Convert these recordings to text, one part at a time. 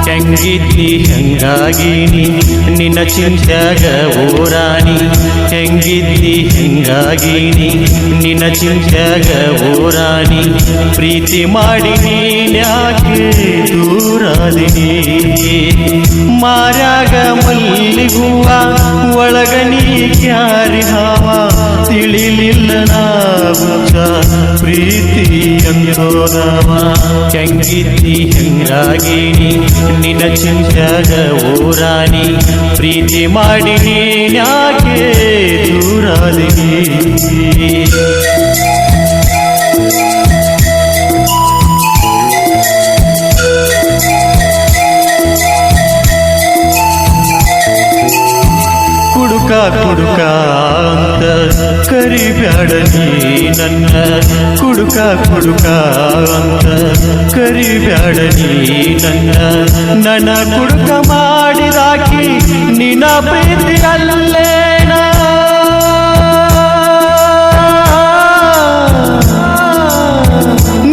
ಹೆಂಗಿದ್ದಿ ಹೆಂಗಾಗಿನಿ ನಿನ್ನ ಚಿಂತ್ಯಾಗ ಓರಾಣಿ ಹೆಂಗಿದ್ದಿ ಹೆಂಗಾಗಿನಿ ನಿನ್ನ ಚಿಂತ್ಯಾಗ ಓರಾಣಿ ಪ್ರೀತಿ ಮಾಡಿ ನೀನ್ಯಾಕೆ ದೂರಾದಿನಿ ಮಾರ್ಯಾಗ ಮಲ್ಲಿಗುವ ಒಳಗ ನೀ ಕ್ಯಾರಿ ಹಾವ ತಿಳಿಲಿಲ್ಲ ನಾವುಚ ಪ್ರೀತಿ ಅಂದೋದವ ಹೆಂಗಿದ್ದಿ ಹೆಂಗಾಗಿನಿ ನಿನ್ನ ಚಿಂತ್ಯಾಗ ಓರಾಣಿ ಪ್ರೀತಿ ಮಾಡಿ ನೀನ್ಯಾಕೆ ದೂರಾದಿನಿ ಕುಡುಕ ಕುಡುಕ ಅಂತ ಕರಿಬ್ಯಾಡ ನೀ ನನ್ನ ಕುಡುಕ ಕುಡುಕ ಅಂತ ಕರಿಬ್ಯಾಡ ನೀ ನನ್ನ ಕುಡುಕ ಮಾಡಿದಾಕಿ ನಿನ್ನ ಪ್ರೀತಿ ಅಲ್ಲೇನ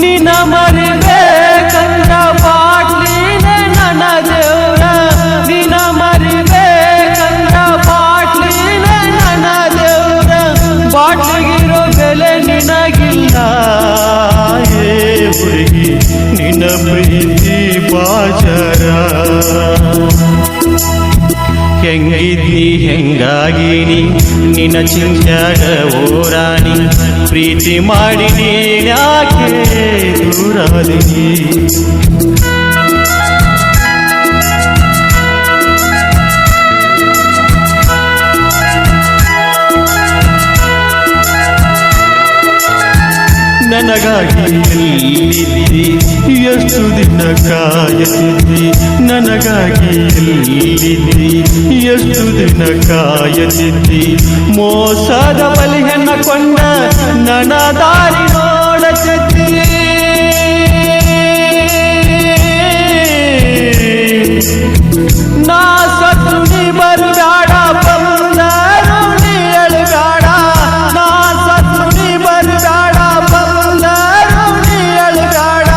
ನಿನ್ನ ಮರಿಬೇಕಂದ ಬಾಟ್ಲಿನ ನನ್ನ ದೇವ್ರ ನಿನ್ನ ಮರಿಬೇಕಂದ ಬಾಟ್ಲಿನ ನನ್ನ ದೇವ್ರ ಬಾಟ್ಲಿಗಿರೋ ಬೆಲೆ ನಿನಗಿಲ್ಲ ಏ ಹುಡುಗಿ ನಿನ್ನ ಪ್ರೀತಿ ಬಾಜರ ಹೆಂಗಿದ್ದಿ ಹೆಂಗಾಗಿನಿ ನಿನ್ನ ಚಿಂತ್ಯಾಗ ಓರಾಣಿ ಪ್ರೀತಿ ಮಾಡಿ ನೀನ್ಯಾಕೆ ದೂರಾದಿನಿ ನನಗಾಗಿ ಎಲ್ಲಿದ್ದಿ ಎಷ್ಟು ದಿನ ಕಾಯತಿದ್ದಿ ನನಗಾಗಿ ಎಲ್ಲಿದ್ದಿ ಎಷ್ಟು ದಿನ ಕಾಯತಿದ್ದಿ ಮೋಸದ ಬಲಿಯನ್ನ ಕೊಂಡ ನನ್ನ ದಾರಿ ನೋಡತಿದ್ದಿ ನಾ ಸತ್ತು ನೀ ಬರುಗಾಡ ಬಂದರು ನೀ ಎಳುಗಾಡ ನಾ ಸತ್ತು ನೀ ಬರುಗಾಡ ಬಂದರು ನೀ ಎಳುಗಾಡ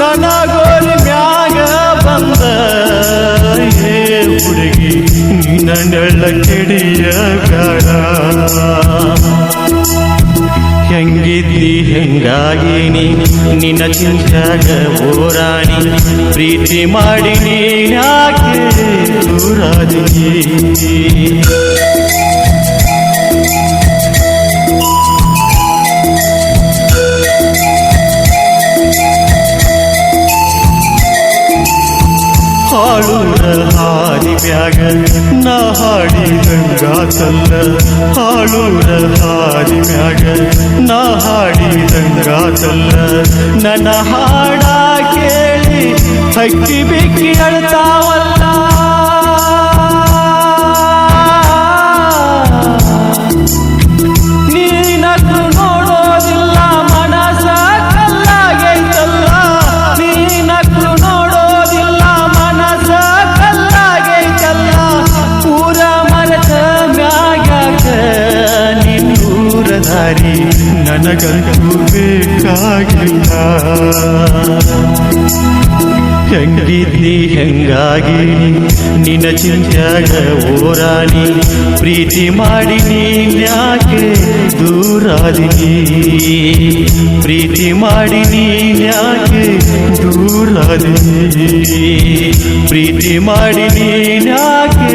ನನ್ನ ಗೋರಿ ಮ್ಯಾಗ ಬಂದ ಏ ಹುಡುಗಿ ನನ್ನೆಳ್ಳ ಕೆಡಿಯ ಬೇಡ ಹೆಂಗಿದ್ದಿ ಹೆಂಗಾಗಿನಿ ನಿನ್ನ ಚಿಂತ್ಯಾಗ ಓರಾಣಿ ಪ್ರೀತಿ ಮಾಡಿ ನೀನ್ಯಾಕೆ ದೂರಾದಿನಿ ಹಾಳೂರ ಹಾದಿ ಮ್ಯಾಗ ನಾ ಹಾಡಿದಂಗಾತಲ್ಲ ಹಾಳೂರ ಹಾದಿ ಮ್ಯಾಗ ನಾ ಹಾಡಿದಂಗಾತಲ್ಲ ನನ್ನ ಹಾಡ ಕೇಳಿ ಹಕ್ಕಿ ಬಿಕ್ಕಿ ಅಳ್ತಾವಲ್ಲ ನೀನನ್ನು ನೋಡೋದಿಲ್ಲ ಮನಸ ಕಲ್ಲಾಗೈತಲ್ಲ ನೀನನ್ನು ನೋಡೋದಿಲ್ಲ ಮನಸ ಕಲ್ಲಾಗೈತಲ್ಲ ಪೂರ ಮರೆತ ಮ್ಯಾಗ ನಿನ್ನೂರ ದಾರಿ ನನಗಂತೂ ಬೇಕಾಗಿಲ್ಲ ಹೆಂಗಿದ್ದಿ ಹೆಂಗಾಗಿ ನಿನ್ನ ಚಿಂತ್ಯಾಗ ಓರಾಣಿ ಪ್ರೀತಿ ಮಾಡಿ ನೀನ್ಯಾಕೆ ದೂರಾದಿನಿ ಪ್ರೀತಿ ಮಾಡಿ ನೀನ್ಯಾಕೆ ದೂರಾದಿನಿ ಪ್ರೀತಿ ಮಾಡಿ ನೀನ್ಯಾಕೆ